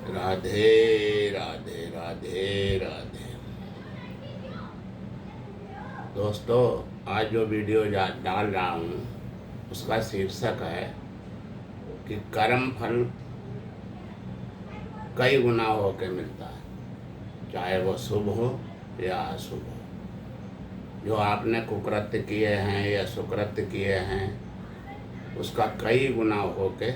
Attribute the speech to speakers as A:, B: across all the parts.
A: राधे राधे राधे राधे। दोस्तों, आज जो वीडियो डाल रहा हूँ उसका शीर्षक है कि कर्म फल कई गुना होकर मिलता है, चाहे वो शुभ हो या अशुभ हो। जो आपने कुकृत्य किए हैं या सुकृत्य किए हैं उसका कई गुना होके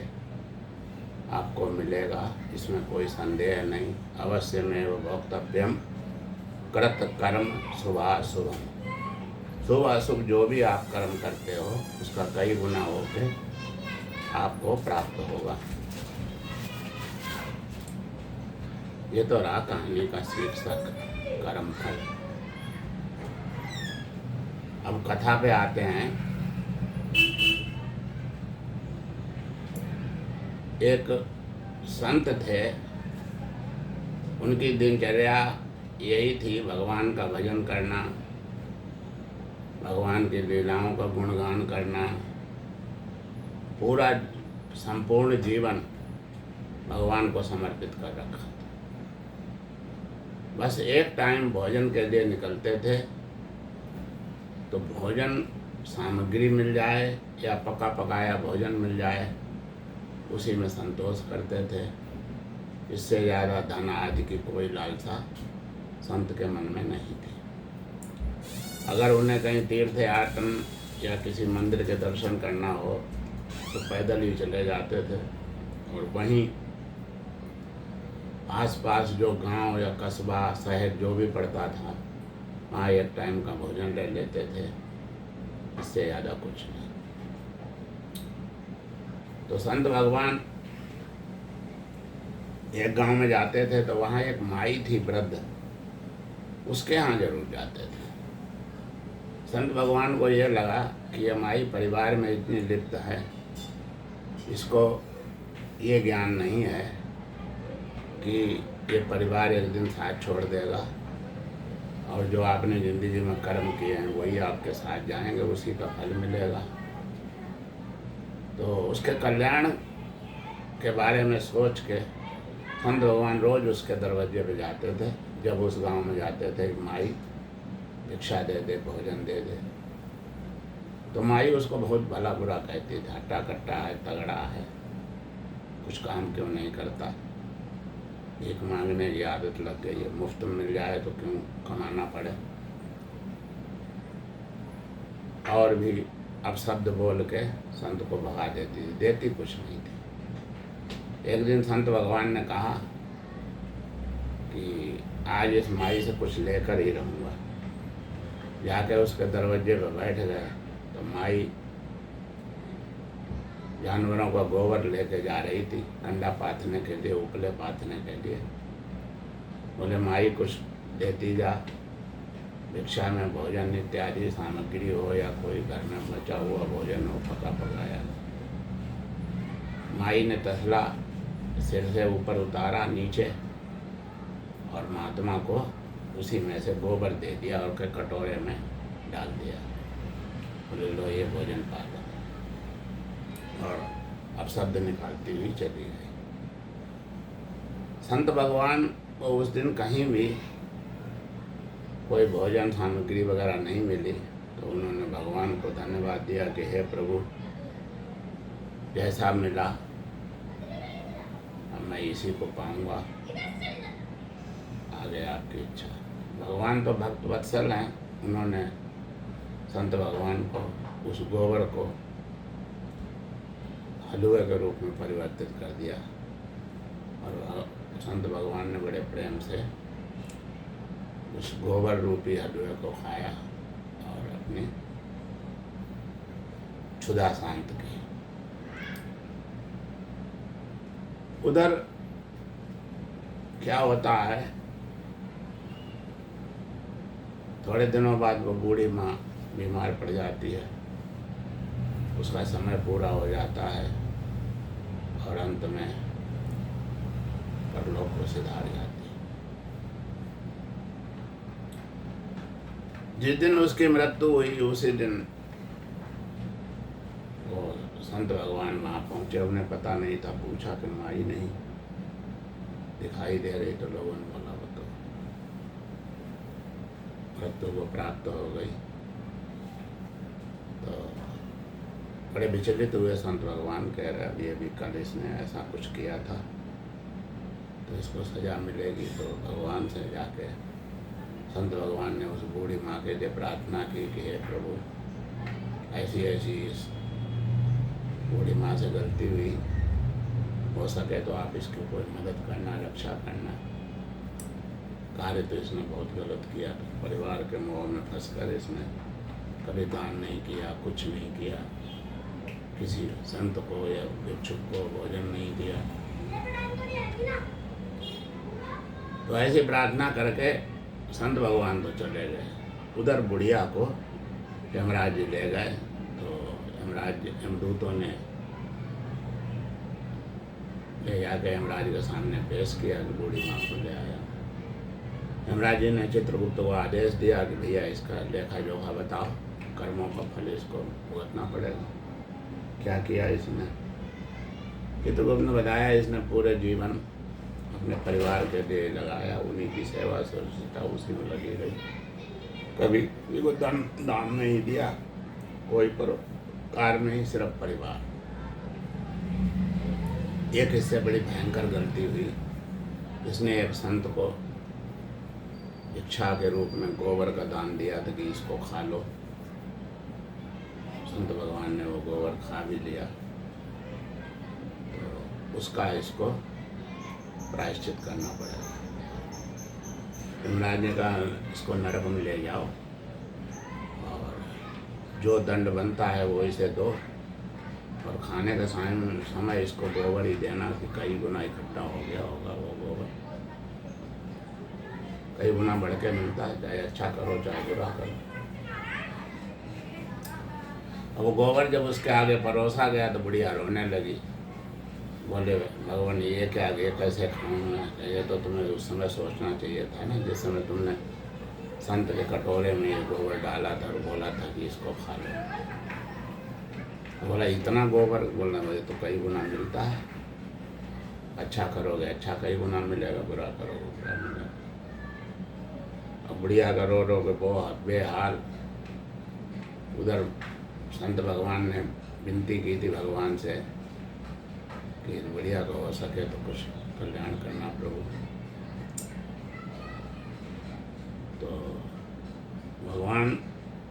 A: आपको मिलेगा, इसमें कोई संदेह नहीं। अवश्य में वो भोक्तव्यम कृत कर्म शुभाशुभम। शुभ अशुभ जो भी आप कर्म करते हो उसका कई गुना होके आपको प्राप्त होगा। ये तो रहा कहानी का शीर्षक, कर्म फल। अब कथा पे आते हैं। एक संत थे, उनकी दिनचर्या यही थी भगवान का भजन करना, भगवान की लीलाओं का गुणगान करना, पूरा संपूर्ण जीवन भगवान को समर्पित कर रखा था। बस एक टाइम भोजन के लिए निकलते थे तो भोजन सामग्री मिल जाए या पका पकाया भोजन मिल जाए उसी में संतोष करते थे। इससे ज़्यादा धन आदि की कोई लालसा संत के मन में नहीं थी। अगर उन्हें कहीं तीर्थ यात्रा या किसी मंदिर के दर्शन करना हो तो पैदल ही चले जाते थे और वहीं आसपास जो गांव या कस्बा शहर जो भी पड़ता था वहाँ एक टाइम का भोजन ले लेते थे, इससे ज़्यादा कुछ नहीं। तो संत भगवान एक गांव में जाते थे तो वहाँ एक माई थी वृद्ध, उसके यहाँ जरूर जाते थे। संत भगवान को यह लगा कि यह माई परिवार में इतनी लिप्त है, इसको ये ज्ञान नहीं है कि ये परिवार एक दिन साथ छोड़ देगा और जो आपने ज़िंदगी में कर्म किए हैं वही आपके साथ जाएंगे, उसी का फल मिलेगा। तो उसके कल्याण के बारे में सोच के संत भगवान रोज़ उसके दरवाजे पे जाते थे। जब उस गांव में जाते थे माई भिक्षा दे दे, भोजन दे दे, तो माई उसको बहुत भला बुरा कहती थी, हट्टा कट्टा है, तगड़ा है, कुछ काम क्यों नहीं करता, भीख मांगने की आदत लग गई है, मुफ्त में मिल जाए तो क्यों कमाना पड़े। और भी अपशब्द बोल के संत को भगा देती थी, देती कुछ नहीं थी। एक दिन संत भगवान ने कहा कि आज इस माई से कुछ लेकर ही रहूँगा। जाके उसके दरवाजे पर बैठ गए तो माई जानवरों का गोबर लेके जा रही थी कंडा पाथने के लिए, उपले पाथने के लिए। बोले माई कुछ देती जा, भिक्षा में भोजन इत्यादि सामग्री हो या कोई घर में बचा हुआ भोजन हो पका पकाया। माई ने तसला सिर से ऊपर उतारा नीचे और महात्मा को उसी में से गोबर दे दिया और के कटोरे में डाल दिया। बोले लो ये भोजन पा लो, और अब शब्द निकालती हुई चली गई। संत भगवान को उस दिन कहीं भी कोई भोजन सामग्री वगैरह नहीं मिली तो उन्होंने भगवान को धन्यवाद दिया कि हे प्रभु, जैसा मिला अब मैं इसी को पाऊंगा, आगे आपकी इच्छा। भगवान तो भक्त वत्सल हैं, उन्होंने संत भगवान को उस गोबर को हलवे के रूप में परिवर्तित कर दिया और संत भगवान ने बड़े प्रेम से उस गोबर रूपी हलवे को खाया और अपनी क्षुधा शांत की। उधर क्या होता है, थोड़े दिनों बाद वो बूढ़ी माँ बीमार पड़ जाती है, उसका समय पूरा हो जाता है और अंत में परलोक को सिधार जाती है। जिस दिन उसकी मृत्यु हुई उसी दिन वो संत भगवान वहाँ पहुँचे। उन्हें पता नहीं था, पूछा कि माई नहीं, दिखाई दे रही तो लोगों ने बोला वो तो मृत्यु को प्राप्त हो गई। तो बड़े विचलित हुए संत भगवान, कह रहे अभी अभी कल इसने ऐसा कुछ किया था तो इसको सजा मिलेगी। तो भगवान से जाके संत भगवान ने उस बूढ़ी माँ के लिए प्रार्थना की कि हे प्रभु, ऐसी ऐसी इस बूढ़ी माँ से गलती हुई, हो सके तो आप इसकी कोई मदद करना, रक्षा करना। कार्य तो इसने बहुत गलत किया, परिवार के मोह में फंसकर इसने कभी दान नहीं किया, कुछ नहीं किया, किसी संत को या भिक्षुक को भोजन नहीं दिया। तो ऐसी प्रार्थना करके संत भगवान तो चले गए। उधर बुढ़िया को यमराज जी ले गए। तो यमदूतों ने ले जाके यमराज के सामने पेश किया कि बूढ़ी माँ को ले आया। यमराज जी ने चित्रगुप्त को आदेश दिया कि भैया इसका लेखा जोखा बताओ, कर्मों का फल इसको भुगतना पड़ेगा। क्या किया इसने? चित्रगुप्त ने बताया इसने पूरे जीवन अपने परिवार के लिए लगाया, उन्हीं की सेवा शुश्रूषा उसी में लगी रही, कभी को दान नहीं दिया, कोई परोपकार नहीं, सिर्फ परिवार। एक इससे बड़ी भयंकर गलती हुई, इसने एक संत को भिक्षा के रूप में गोबर का दान दिया था कि इसको खा लो। संत भगवान ने वो गोबर खा भी लिया, तो उसका इसको प्रायश्चित करना पड़ेगा। यमराज ने कहा इसको नरक में ले जाओ और जो दंड बनता है वो इसे दो, और खाने के समय इसको गोबर ही देना कि कई गुना इकट्ठा हो गया होगा वो गोबर, कई गुना बढ़ के मिलता है, चाहे अच्छा करो चाहे बुरा करो। अब वो गोबर जब उसके आगे परोसा गया तो बुढ़िया रोने लगी, बोले भगवान ये क्या, ये कैसे खाऊंगा? ये तो तुम्हें उस समय सोचना चाहिए था ना, जिस समय तुमने संत के कटोरे में ये गोबर डाला था और बोला था कि इसको खा लो। बोला इतना गोबर? बोलना मुझे तो कई गुना मिलता है, अच्छा करोगे अच्छा कई गुना मिलेगा, बुरा करोगे बुरा मिलेगा। अब बुढ़िया का रो रो के बहुत बेहाल। उधर संत भगवान ने विनती की थी भगवान से कि बुढ़िया को हो सके तो कुछ कल्याण करना प्रभु। तो भगवान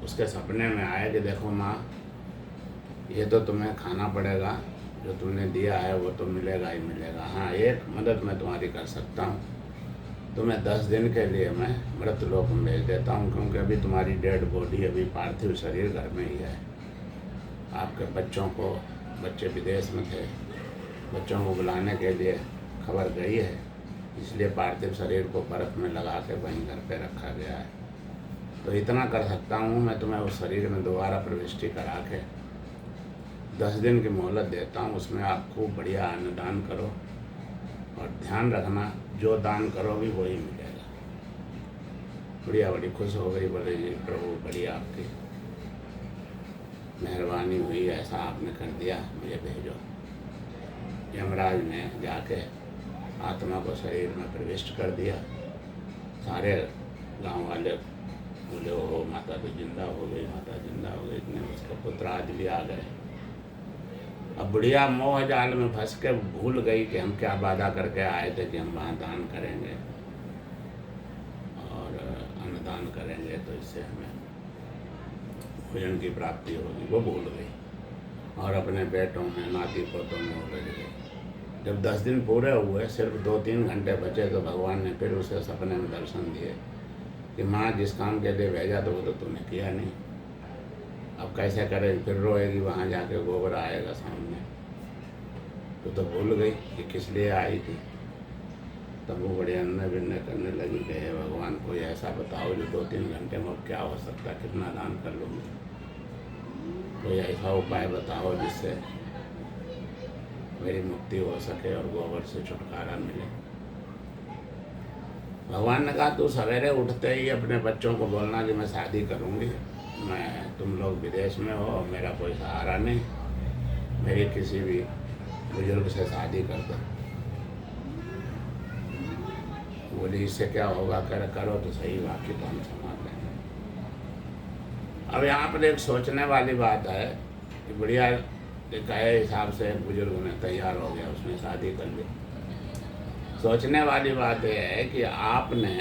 A: उसके सपने में आए कि देखो माँ, ये तो तुम्हें खाना पड़ेगा, जो तुमने दिया है वो तो मिलेगा ही मिलेगा। हाँ, एक मदद मैं तुम्हारी कर सकता हूँ, तुम्हें 10 दिन के लिए मैं मृतलोक में भेज देता हूँ, क्योंकि अभी तुम्हारी डेड बॉडी, अभी पार्थिव शरीर घर में ही है। आपके बच्चे विदेश में थे, बच्चों को बुलाने के लिए खबर गई है, इसलिए पार्थिव शरीर को बर्फ़ में लगा के वहीं घर पे रखा गया है। तो इतना कर सकता हूँ मैं, तुम्हें उस शरीर में दोबारा प्रविष्टि करा के 10 दिन की मोहलत देता हूँ, उसमें आप खूब बढ़िया अन्नदान करो, और ध्यान रखना जो दान करोगी वही मिलेगा। बढ़िया बड़ी खुश हो गई, बोले जी प्रभु बढ़िया आपकी मेहरबानी हुई, ऐसा आपने कर दिया, मुझे भेजो। यमराज ने जाके आत्मा को शरीर में प्रविष्ट कर दिया। सारे गांव वाले बोले ओ माता तो जिंदा हो गई, माता जिंदा हो गई। इतने उसके पुत्र आज भी आ गए। अब बुढ़िया मोह जाल में फंस के भूल गई कि हम क्या वादा करके आए थे कि हम वहाँ दान करेंगे और अन्नदान करेंगे, तो इससे हमें भोजन की प्राप्ति होगी, वो भूल गई और अपने बेटों में नाती पोतों में उलझ गई। जब 10 दिन पूरे हुए, सिर्फ 2-3 घंटे बचे, तो भगवान ने फिर उसे सपने में दर्शन दिए कि माँ जिस काम के लिए भेजा तो वो तो तूने किया नहीं, अब कैसे करेगी? फिर रोएगी, वहाँ जाके गोबर आएगा सामने। तो भूल गई कि किस लिए आई थी। तब वो बड़े अन्य बिन्ने करने लगी कि हे भगवान कोई ऐसा बताओ जो 2-3 घंटे में क्या हो सकता है, कितना दान कर लूँगी, कोई ऐसा उपाय बताओ जिससे मेरी मुक्ति हो सके और गोबर से छुटकारा मिले। भगवान ने कहा तू सवेरे उठते ही अपने बच्चों को बोलना कि मैं शादी करूँगी, तुम लोग विदेश में हो, मेरा कोई सहारा नहीं, मेरी किसी भी बुजुर्ग से शादी कर दो। बोली इससे क्या होगा, करो तो सही, बाकी तो हम संभाल लेंगे। अब यहाँ पर एक सोचने वाली बात है कि बढ़िया एक आए हिसाब से एक बुजुर्ग में तैयार हो गया, उसने शादी कर ली। सोचने वाली बात यह है कि आपने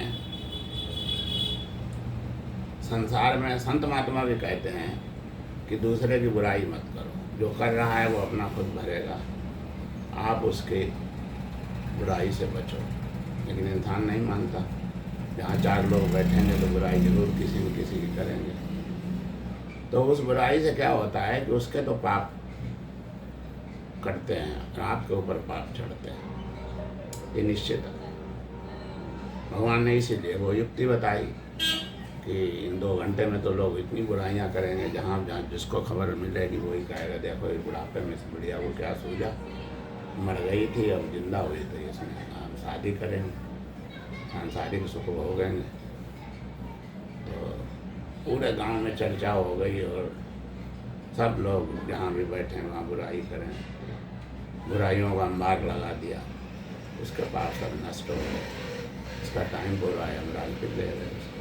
A: संसार में संत महात्मा भी कहते हैं कि दूसरे की बुराई मत करो, जो कर रहा है वो अपना खुद भरेगा, आप उसकी बुराई से बचो। लेकिन इंसान नहीं मानता। जहाँ 4 लोग बैठेंगे तो बुराई जरूर किसी न किसी की करेंगे। तो उस बुराई से क्या होता है कि उसके तो पाप कटते हैं और आपके ऊपर पाप चढ़ते हैं, ये निश्चित है। भगवान ने इसीलिए वो युक्ति बताई कि इन 2 घंटे में तो लोग इतनी बुराइयां करेंगे, जहाँ जहाँ जिसको खबर मिलेगी वही कहेगा देखो ये बुढ़ापे में से बढ़िया वो क्या सूझा, मर गई थी अब जिंदा हुई तो इसमें हम शादी करेंगे, सांसारिक सुख भोगेंगे। तो पूरे गांव में चर्चा हो गई और सब लोग जहाँ भी बैठे वहाँ बुराई करें, बुराइयों का अंबार लगा दिया, उसके पाप सब नष्ट हो गए, उसका टाइम पूरा है, हम फिर ले रहे उसको।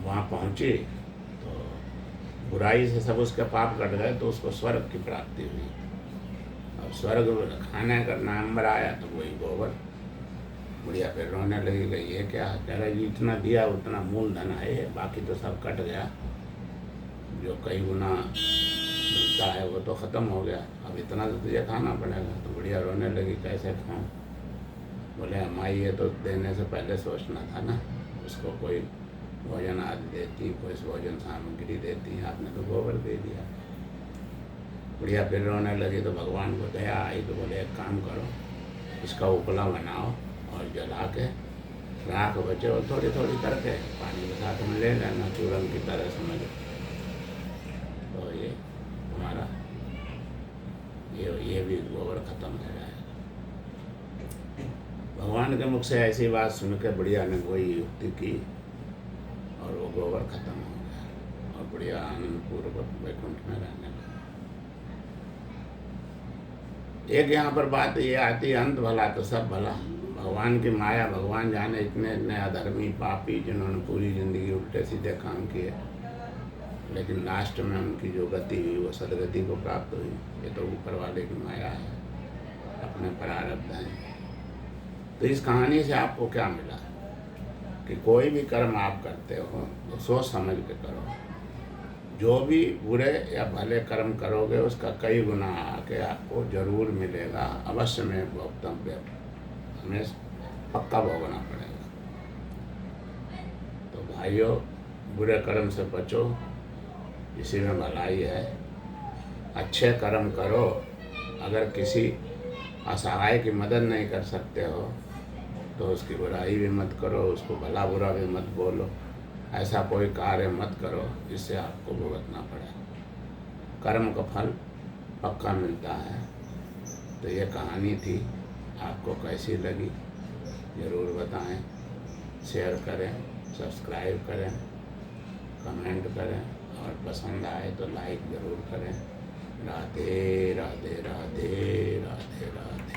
A: वहाँ पहुँची तो बुराई से सब उसके पाप कट गए, तो उसको स्वर्ग की प्राप्ति हुई। अब स्वर्ग खाने का नंबर आया तो वही गोबर। बुढ़िया फिर रोने लगी, गई ये क्या, कह रहा जी इतना दिया उतना मूलधन है, बाकी तो सब कट गया, जो कई गुना मिलता है वो तो ख़त्म हो गया, अब इतना तो तुझे खाना पड़ेगा। तो बुढ़िया रोने लगी, कैसे खाऊं? बोले हमारी ये तो देने से पहले सोचना था ना, उसको कोई भोजन आदि देती, कोई भोजन सामग्री देती, आपने तो गोबर दे दिया। बुढ़िया फिर रोने लगी तो भगवान को दया आई, तो बोले एक काम करो, इसका उपला बनाओ और जला के राख बचे और थोड़ी थोड़ी करके पानी के साथ में ले लेना, चूरन की तरह समझ। तो ये हमारा ये भी गोबर खत्म हो जाएगा। भगवान के मुख से ऐसी बात सुन के बुढ़िया ने वही युक्ति की और वो गोबर खत्म हो गया और बुढ़िया आनंद पूर्वक वैकुंठ में रहने लगा। एक यहाँ पर बात ये आती है, अंत भला तो सब भला। भगवान की माया, भगवान जाने इतने इतने अधर्मी पापी जिन्होंने पूरी जिंदगी उल्टे सीधे काम किए, लेकिन लास्ट में उनकी जो गति हुई वो सदगति को प्राप्त हुई। ये तो ऊपर वाले की माया है, अपने प्रारब्ध हैं। तो इस कहानी से आपको क्या मिला कि कोई भी कर्म आप करते हो तो सोच समझ के करो। जो भी बुरे या भले कर्म करोगे उसका कई गुना आके आपको जरूर मिलेगा, अवश्य में भोक्तव्य, हमें पक्का भोगना पड़ेगा। तो भाइयों, बुरे कर्म से बचो, इसी में भलाई है। अच्छे कर्म करो। अगर किसी असहाय की मदद नहीं कर सकते हो तो उसकी बुराई भी मत करो, उसको भला बुरा भी मत बोलो। ऐसा कोई कार्य मत करो जिससे आपको भुगतना पड़े। कर्म का फल पक्का मिलता है। तो ये कहानी थी, आपको कैसी लगी ज़रूर बताएं, शेयर करें, सब्सक्राइब करें, कमेंट करें और पसंद आए तो लाइक ज़रूर करें। राधे राधे राधे राधे राधे।